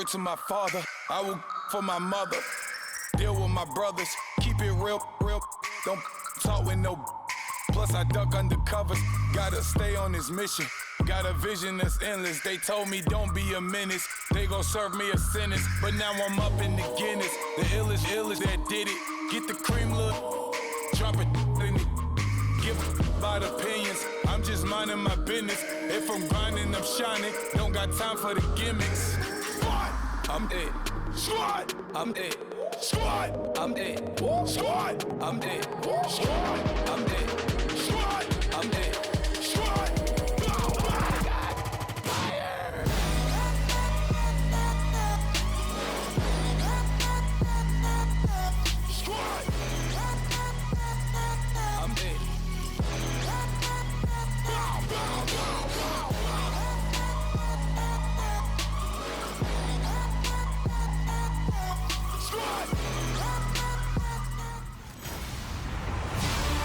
Pray to my father, I will for my mother. Deal with my brothers, keep it real. Don't talk with no. Plus I duck undercovers, gotta stay on this mission. Got a vision that's endless, they told me don't be a menace. They gon' serve me a sentence, but now I'm up in the Guinness. The illest that did it. Get the cream, look, drop it in it. Give about opinions, I'm just minding my business. If I'm grinding, I'm shining, don't got time for the gimmicks. Squad, I'm it. Squad, I'm it. Squad, I'm it. Squad, I'm it. Squad, I'm it. Squad, I'm it. Squad.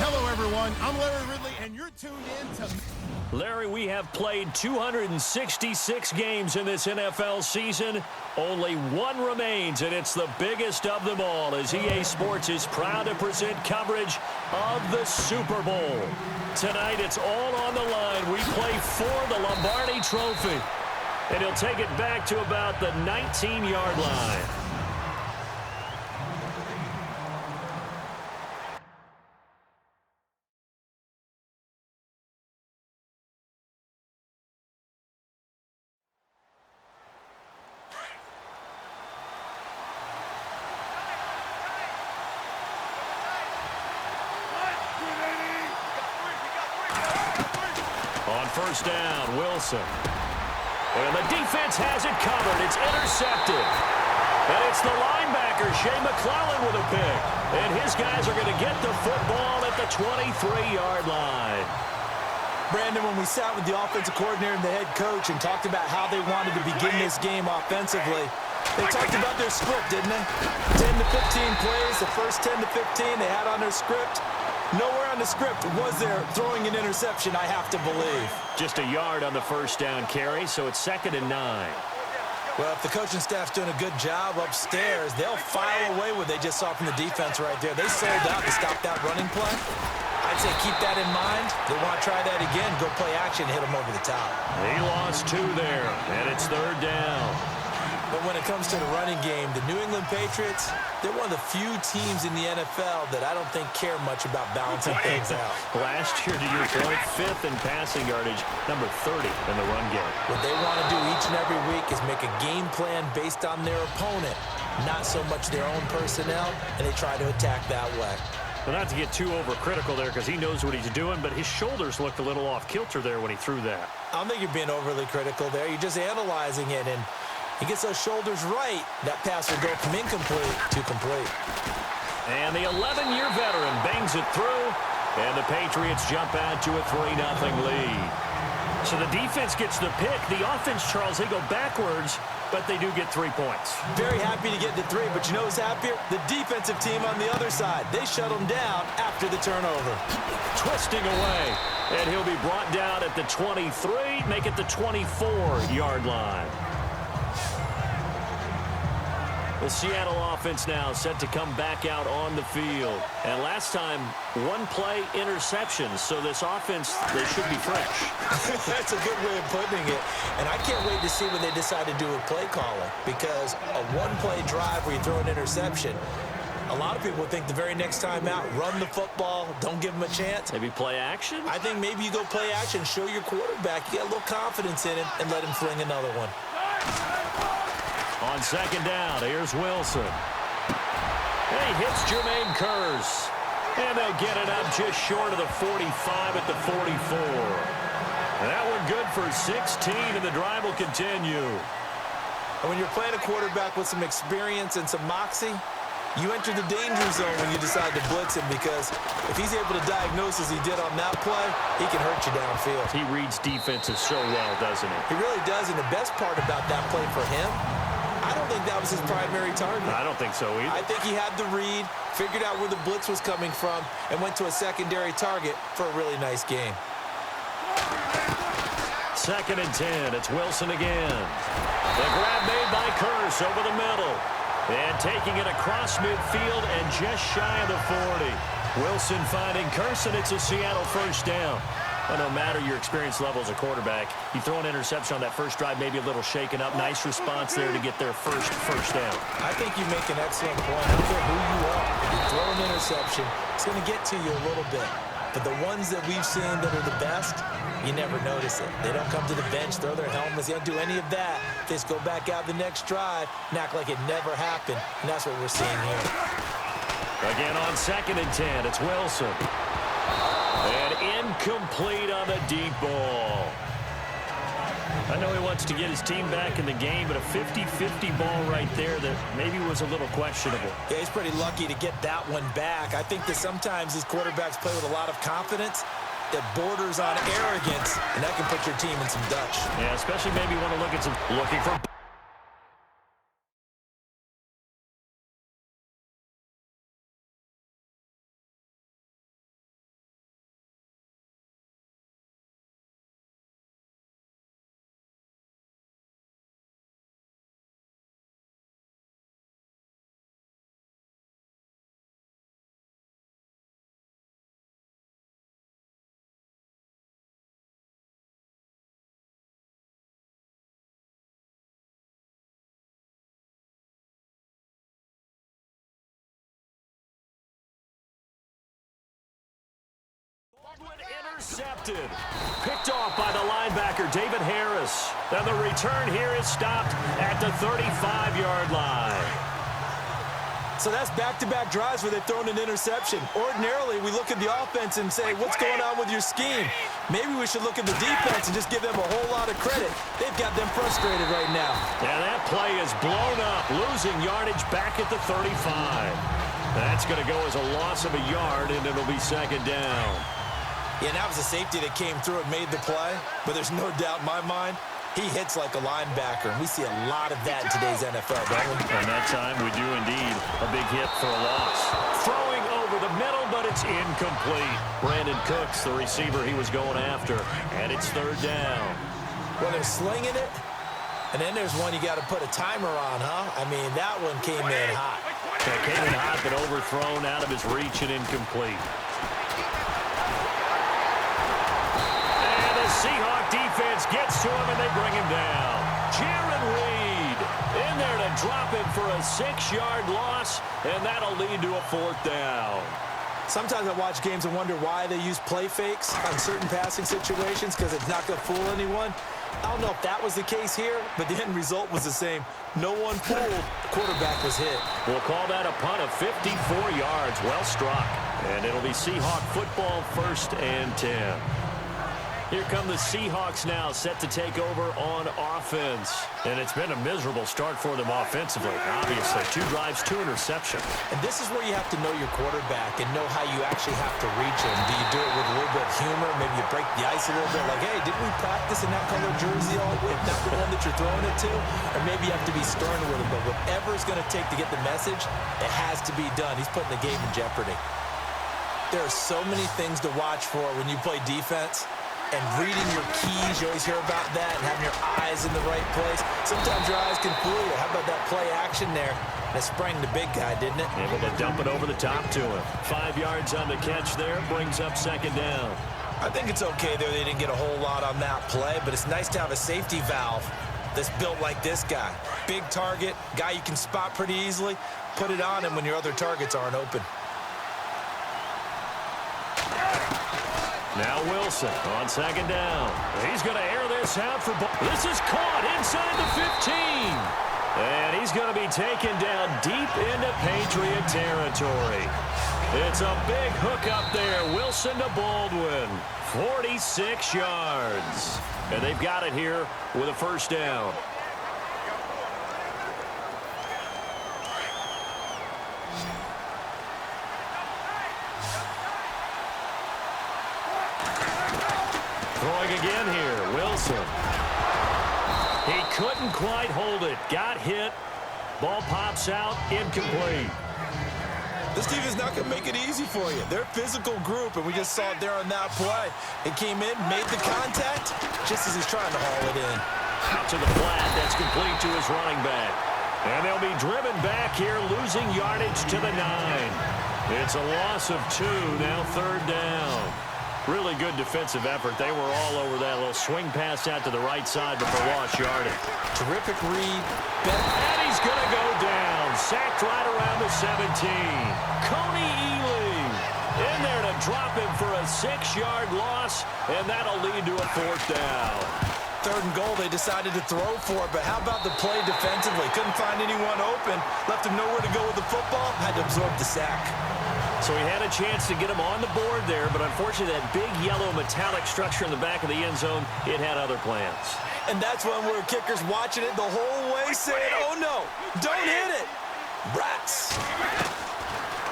Hello, everyone. I'm Larry Ridley, and you're tuned in to... Larry, we have played 266 games in this NFL season. Only one remains, and it's the biggest of them all, as EA Sports is proud to present coverage of the Super Bowl. Tonight, it's all on the line. We play for the Lombardi Trophy, and he'll take it back to about the 19-yard line. On first down, Wilson. And the defense has it covered. It's intercepted. And it's the linebacker, Shea McClellan, with a pick. And his guys are going to get the football at the 23-yard line. Brandon, when we sat with the offensive coordinator and the head coach and talked about how they wanted to begin this game offensively, they talked about their script, didn't they? 10 to 15 plays, the first 10 to 15 they had on their script. Nowhere on the script was there throwing an interception, I have to believe. Just a yard on the first down carry, so it's 2nd and 9. Well, if the coaching staff's doing a good job upstairs, they'll file away what they just saw from the defense right there. They sold out to stop that running play. I'd say keep that in mind. They want to try that again, go play action, hit them over the top. He lost 2 there, and it's 3rd down. But when it comes to the running game, the New England Patriots, they're one of the few teams in the NFL that I don't think care much about balancing things out. Last year, to your point, 5th in passing yardage, number 30 in the run game. What they want to do each and every week is make a game plan based on their opponent, not so much their own personnel, and they try to attack that way. Well, not to get too overcritical there because he knows what he's doing, but his shoulders looked a little off kilter there when he threw that. I don't think you're being overly critical there. You're just analyzing it, and he gets those shoulders right, that pass will go from incomplete to complete. And the 11-year veteran bangs it through, and the Patriots jump out to a 3-0 lead. So the defense gets the pick. The offense, Charles, they go backwards, but they do get 3 points. Very happy to get to 3, but you know who's happier? The defensive team on the other side. They shut them down after the turnover. Twisting away, and he'll be brought down at the 23, make it the 24-yard line. The Seattle offense now set to come back out on the field. And last time, 1-play interceptions. So this offense, they should be fresh. That's a good way of putting it. And I can't wait to see what they decide to do with play calling. Because a 1-play drive where you throw an interception, a lot of people think the very next time out, run the football, don't give them a chance. Maybe play action? I think maybe you go play action, show your quarterback, you get a little confidence in him, and let him fling another one. On 2nd down, here's Wilson. And he hits Jermaine Kearse. And they'll get it up just short of the 45 at the 44. And that one good for 16, and the drive will continue. And when you're playing a quarterback with some experience and some moxie, you enter the danger zone when you decide to blitz him, because if he's able to diagnose as he did on that play, he can hurt you downfield. He reads defenses so well, doesn't he? He really does, and the best part about that play for him, I don't think that was his primary target. I don't think so either. I think he had the read, figured out where the blitz was coming from, and went to a secondary target for a really nice game. 2nd and 10. It's Wilson again. The grab made by Curse over the middle. And taking it across midfield and just shy of the 40. Wilson finding Curse, and it's a Seattle first down. Well, no matter your experience level as a quarterback, you throw an interception on that first drive, maybe a little shaken up. Nice response there to get their first down. I think you make an excellent point. I don't care who you are. You throw an interception, it's going to get to you a little bit. But the ones that we've seen that are the best, you never notice it. They don't come to the bench, throw their helmets. They don't do any of that. They just go back out the next drive and act like it never happened. And that's what we're seeing here. Again on 2nd and 10, it's Wilson. And incomplete on the deep ball. I know he wants to get his team back in the game, but a 50-50 ball right there that maybe was a little questionable. Yeah, he's pretty lucky to get that one back. I think that sometimes these quarterbacks play with a lot of confidence that borders on arrogance, and that can put your team in some Dutch. Yeah, especially maybe you want to look at looking for... Intercepted. Picked off by the linebacker, David Harris. Then the return here is stopped at the 35-yard line. So that's back-to-back drives where they've thrown an interception. Ordinarily, we look at the offense and say, what's going on with your scheme? Maybe we should look at the defense and just give them a whole lot of credit. They've got them frustrated right now. Yeah, that play is blown up, losing yardage back at the 35. That's going to go as a loss of a yard, and it'll be 2nd down. Yeah, and that was a safety that came through and made the play, but there's no doubt in my mind, he hits like a linebacker, and we see a lot of that in today's NFL, don't we? And that time we do indeed a big hit for a loss. Throwing over the middle, but it's incomplete. Brandon Cooks, the receiver he was going after, and it's 3rd down. Well, they're slinging it, and then there's one you got to put a timer on, huh? I mean, that one came in hot. It came in hot, but overthrown out of his reach and incomplete. Seahawk defense gets to him, and they bring him down. Jaron Reed in there to drop him for a 6-yard loss, and that'll lead to a 4th down. Sometimes I watch games and wonder why they use play fakes on certain passing situations because it's not going to fool anyone. I don't know if that was the case here, but the end result was the same. No one fooled. The quarterback was hit. We'll call that a punt of 54 yards. Well struck. And it'll be Seahawk football, 1st and 10. Here come the Seahawks now, set to take over on offense. And it's been a miserable start for them offensively, obviously. 2 drives, 2 interceptions. And this is where you have to know your quarterback and know how you actually have to reach him. Do you do it with a little bit of humor? Maybe you break the ice a little bit, like, hey, didn't we practice in that color jersey all week? Not the one that you're throwing it to? Or maybe you have to be stern with him. But whatever it's going to take to get the message, it has to be done. He's putting the game in jeopardy. There are so many things to watch for when you play defense. And reading your keys, you always hear about that, and having your eyes in the right place. Sometimes your eyes can fool you. How about that play action there? That sprang the big guy, didn't it? Able to dump it over the top to him. 5 yards on the catch there, brings up 2nd down. I think it's okay there. They didn't get a whole lot on that play, but it's nice to have a safety valve that's built like this guy. Big target, guy you can spot pretty easily. Put it on him when your other targets aren't open. Now Wilson on 2nd down. He's going to air this out for ball. This is caught inside the 15. And he's going to be taken down deep into Patriot territory. It's a big hook up there. Wilson to Baldwin. 46 yards. And they've got it here with a 1st down. Throwing again here, Wilson. He couldn't quite hold it. Got hit. Ball pops out, incomplete. This team is not going to make it easy for you. They're a physical group, and we just saw it there on that play. It came in, made the contact, just as he's trying to haul it in. Out to the flat. That's complete to his running back. And they'll be driven back here, losing yardage to the 9. It's a loss of 2, now 3rd down. Really good defensive effort. They were all over that little swing pass out to the right side, but they lost yardage. Terrific read. And he's going to go down. Sacked right around the 17. Coney Ely in there to drop him for a 6-yard loss, and that'll lead to a 4th down. 3rd and goal, they decided to throw for it, but how about the play defensively? Couldn't find anyone open, left him nowhere to go with the football, had to absorb the sack. So he had a chance to get him on the board there, but unfortunately that big yellow metallic structure in the back of the end zone, it had other plans. And that's when we're kickers watching it the whole way saying, oh no, don't hit it. Rats.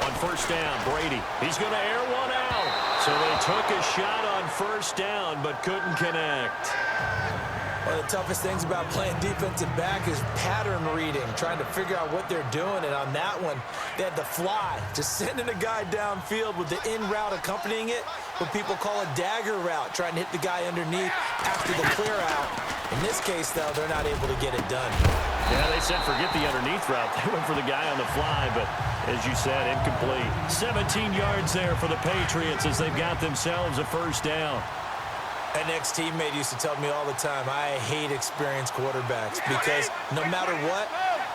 On 1st down, Brady, he's going to air one out. So they took a shot on 1st down, but couldn't connect. One of the toughest things about playing defensive back is pattern reading, trying to figure out what they're doing. And on that one, they had the fly, just sending a guy downfield with the in route accompanying it, what people call a dagger route, trying to hit the guy underneath after the clear out. In this case, though, they're not able to get it done. Yeah, they said forget the underneath route. They went for the guy on the fly, but as you said, incomplete. 17 yards there for the Patriots as they've got themselves a 1st down. An ex-teammate used to tell me all the time, I hate experienced quarterbacks because no matter what,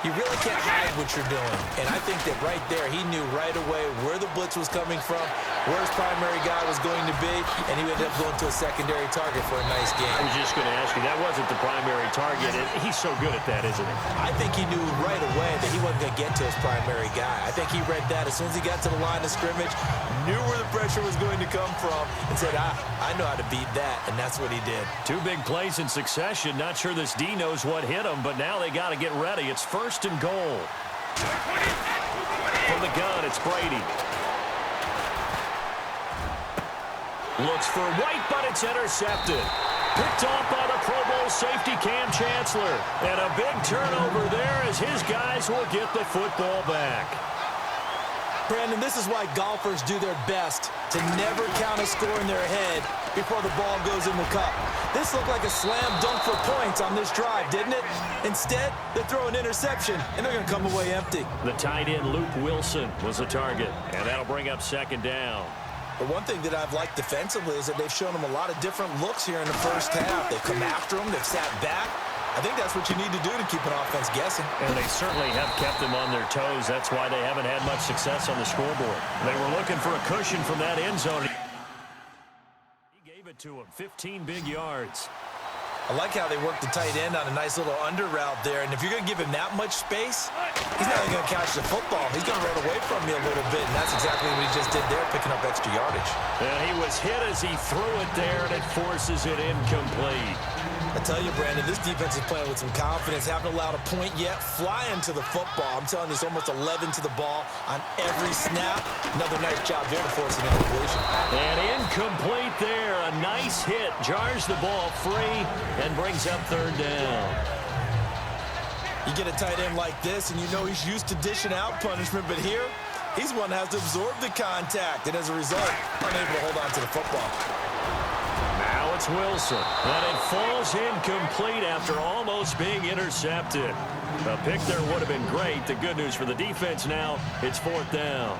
you really can't hide what you're doing. And I think that right there, he knew right away where the blitz was coming from, where his primary guy was going to be, and he ended up going to a secondary target for a nice game. I was just going to ask you, that wasn't the primary target. He's so good at that, isn't he? I think he knew right away that he wasn't going to get to his primary guy. I think he read that as soon as he got to the line of scrimmage, knew where the pressure was going to come from, and said, I know how to beat that, and that's what he did. 2 big plays in succession. Not sure this D knows what hit him, but now they got to get ready. It's 1st and goal. From the gun, it's Brady. Looks for White, but it's intercepted. Picked off by the Pro Bowl safety Cam Chancellor. And a big turnover there as his guys will get the football back. Brandon, this is why golfers do their best to never count a score in their head before the ball goes in the cup. This looked like a slam dunk for points on this drive, didn't it? Instead, they throw an interception, and they're going to come away empty. The tight end, Luke Wilson, was the target, and that'll bring up 2nd down. But one thing that I've liked defensively is that they've shown them a lot of different looks here in the 1st half. They've come after them. They've sat back. I think that's what you need to do to keep an offense guessing. And they certainly have kept them on their toes. That's why they haven't had much success on the scoreboard. They were looking for a cushion from that end zone. He gave it to him, 15 big yards. I like how they worked the tight end on a nice little under route there. And if you're going to give him that much space, he's not even going to catch the football. He's going to run away from you a little bit, and that's exactly what he just did there, picking up extra yardage. And he was hit as he threw it there, and it forces it incomplete. I tell you, Brandon, this defense is playing with some confidence. Haven't allowed a point yet. Flying to the football. I'm telling you, it's almost 11 to the ball on every snap. Another nice job there to force an incompletion. And incomplete there. A nice hit. Jars the ball free and brings up 3rd down. You get a tight end like this, and you know he's used to dishing out punishment, but here, he's one that has to absorb the contact, and as a result, unable to hold on to the football. Now it's Wilson, and it falls incomplete after almost being intercepted. A pick there would have been great. The good news for the defense now, it's 4th down.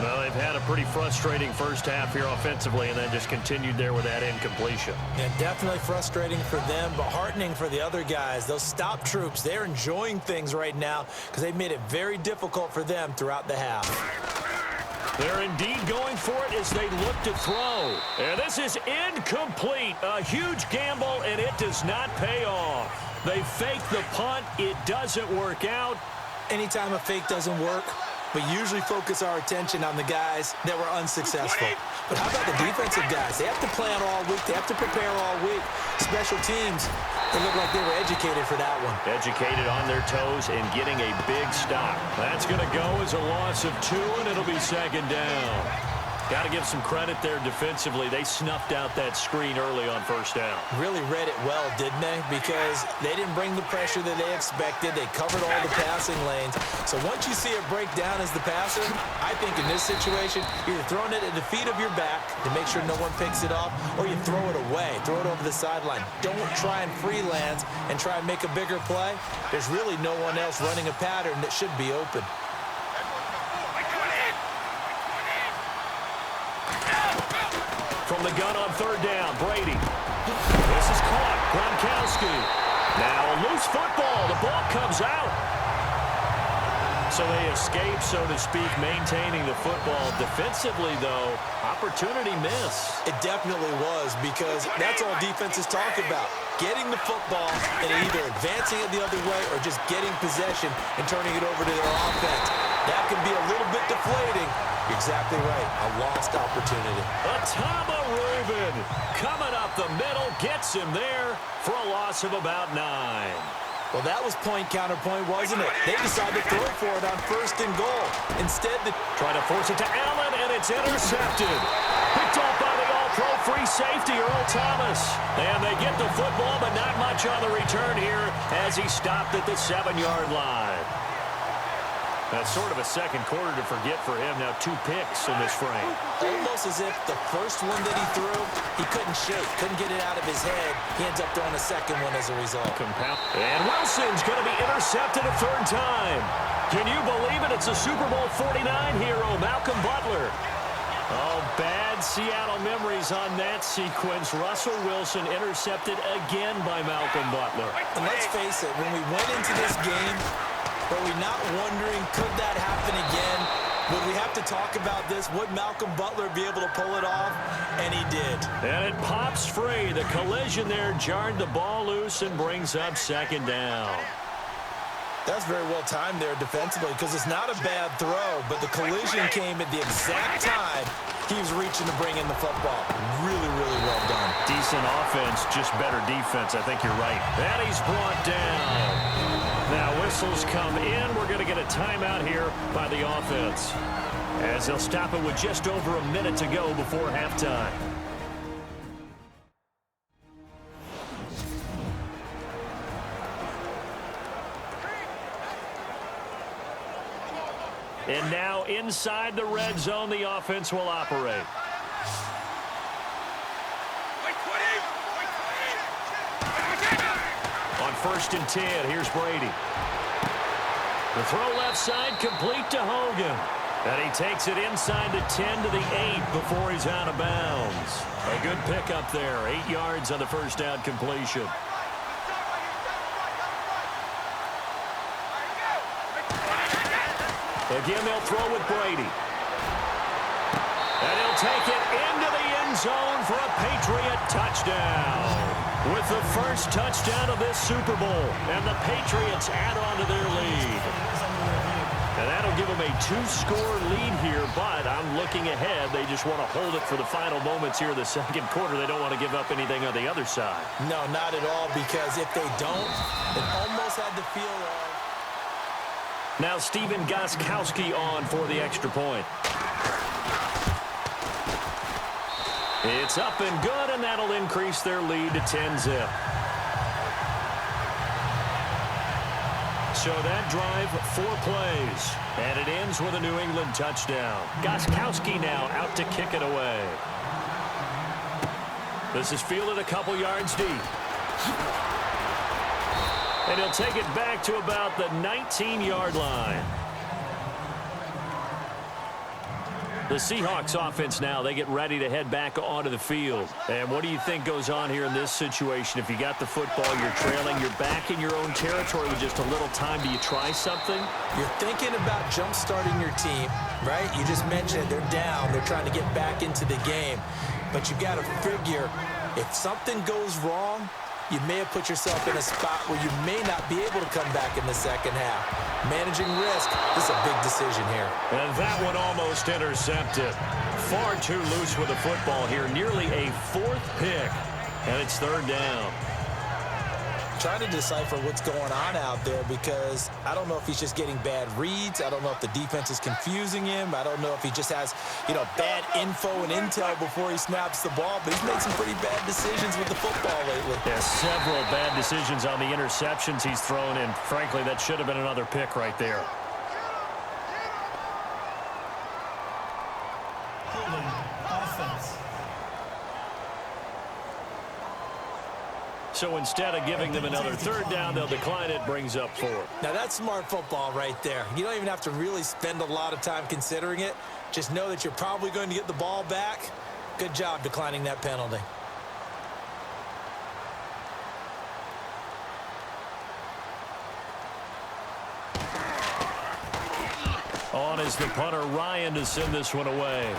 Well, they've had a pretty frustrating 1st half here offensively and then just continued there with that incompletion. Yeah, definitely frustrating for them, but heartening for the other guys. Those stop troops, they're enjoying things right now because they've made it very difficult for them throughout the half. They're indeed going for it as they look to throw. And this is incomplete. A huge gamble, and it does not pay off. They fake the punt. It doesn't work out. Anytime a fake doesn't work, we usually focus our attention on the guys that were unsuccessful. But how about the defensive guys? They have to plan all week. They have to prepare all week. Special teams, they look like they were educated for that one. Educated on their toes and getting a big stop. That's going to go as a loss of 2, and it'll be 2nd down. Got to give some credit there defensively. They snuffed out that screen early on first down. Really read it well, didn't they? Because they didn't bring the pressure that they expected. They covered all the passing lanes. So once you see it break down as the passer, I think in this situation, you're throwing it at the feet of your back to make sure no one picks it off, or you throw it away, throw it over the sideline. Don't try and freelance and try and make a bigger play. There's really no one else running a pattern that should be open. From the gun on third down, Brady. This is caught. Gronkowski. Now a loose football. The ball comes out. So they escape, so to speak, maintaining the football. Defensively, though, opportunity miss. It definitely was, because that's all defenses talk about. Getting the football and either advancing it the other way or just getting possession and turning it over to their offense. That can be a little bit deflating. You're exactly right. A lost opportunity. Atama Rubin coming up the middle, gets him there for a loss of about 9. Well, that was point-counterpoint, wasn't it? They decided to throw for it on first and goal. Instead, they try to force it to Allen, and it's intercepted. Picked off by the all-pro free safety, Earl Thomas. And they get the football, but not much on the return here as he stopped at the 7-yard line. That's sort of a second quarter to forget for him. Now 2 picks in this frame. Almost as if the first one that he threw, he couldn't shake, couldn't get it out of his head. He ends up throwing a second one as a result. And Wilson's going to be intercepted a third time. Can you believe it? It's a Super Bowl 49 hero, Malcolm Butler. Oh, bad Seattle memories on that sequence. Russell Wilson intercepted again by Malcolm Butler. And let's face it, when we went into this game, were we not wondering, could that happen again? Would we have to talk about this? Would Malcolm Butler be able to pull it off? And he did. And it pops free. The collision there jarred the ball loose and brings up second down. That's very well timed there defensively, because it's not a bad throw, but the collision came at the exact time he was reaching to bring in the football. Really, really well done. Decent offense, just better defense. I think you're right. And he's brought down. Now whistles come in. We're going to get a timeout here by the offense, as they'll stop it with just over a minute to go before halftime. And now inside the red zone, the offense will operate. On 1st and 10, here's Brady. The throw left side, complete to Hogan. And he takes it inside the 10 to the 8 before he's out of bounds. A good pickup there, 8 yards on the first down completion. Again, they'll throw with Brady. And he'll take it into the end zone for a Patriot touchdown. With the first touchdown of this Super Bowl. And the Patriots add on to their lead. And that'll give them a 2-score lead here, but I'm looking ahead. They just want to hold it for the final moments here in the second quarter. They don't want to give up anything on the other side. No, not at all, because if they don't, it almost had the feel of... Now Stephen Gostkowski on for the extra point. It's up and good, and that'll increase their lead to 10-zip. So that drive, 4 plays, and it ends with a New England touchdown. Gostkowski now out to kick it away. This is fielded a couple yards deep. And he'll take it back to about the 19-yard line. The Seahawks offense now, they get ready to head back onto the field. And what do you think goes on here in this situation? If you got the football, you're trailing, you're back in your own territory with just a little time. Do you try something? You're thinking about jump-starting your team, right? You just mentioned it. They're down. They're trying to get back into the game. But you got to figure, if something goes wrong, you may have put yourself in a spot where you may not be able to come back in the second half. Managing risk, this is a big decision here. And that one almost intercepted. Far too loose with the football here. Nearly a 4th pick. And it's 3rd down. trying to decipher what's going on out there because I don't know if he's just getting bad reads. I don't know if the defense is confusing him. I don't know if he just has, bad info and intel before he snaps the ball. But he's made some pretty bad decisions with the football lately. Yeah, several bad decisions on the interceptions he's thrown, and frankly, that should have been another pick right there. So instead of giving them another third down, they'll decline it, brings up 4. Now, that's smart football right there. You don't even have to really spend a lot of time considering it. Just know that you're probably going to get the ball back. Good job declining that penalty. On is the punter, Ryan, to send this one away.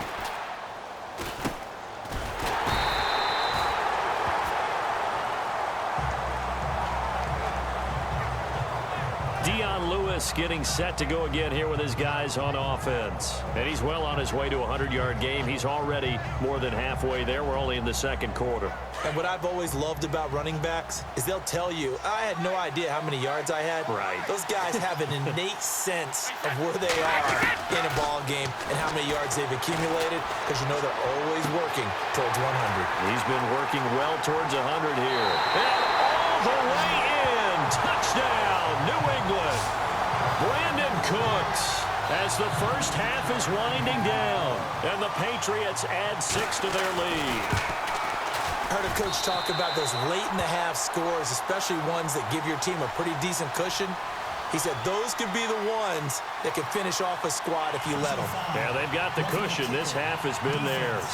Getting set to go again here with his guys on offense. And he's well on his way to a 100-yard game. He's already more than halfway there. We're only in the second quarter. And what I've always loved about running backs is they'll tell you, I had no idea how many yards I had. Right. Those guys have an innate sense of where they are in a ball game and how many yards they've accumulated because they're always working towards 100. He's been working well towards 100 here. And all the way in. Touchdown, New England. Brandon Cooks, as the first half is winding down, and the Patriots add 6 to their lead. I heard a coach talk about those late-in-the-half scores, especially ones that give your team a pretty decent cushion. He said those could be the ones that can finish off a squad if you let them. Yeah, they've got the cushion. This half has been theirs.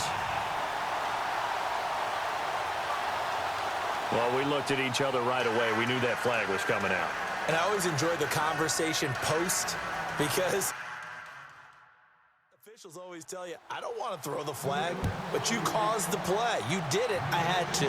Well, we looked at each other right away. We knew that flag was coming out. And I always enjoy the conversation post because officials always tell you, I don't want to throw the flag, but you caused the play. You did it. I had to.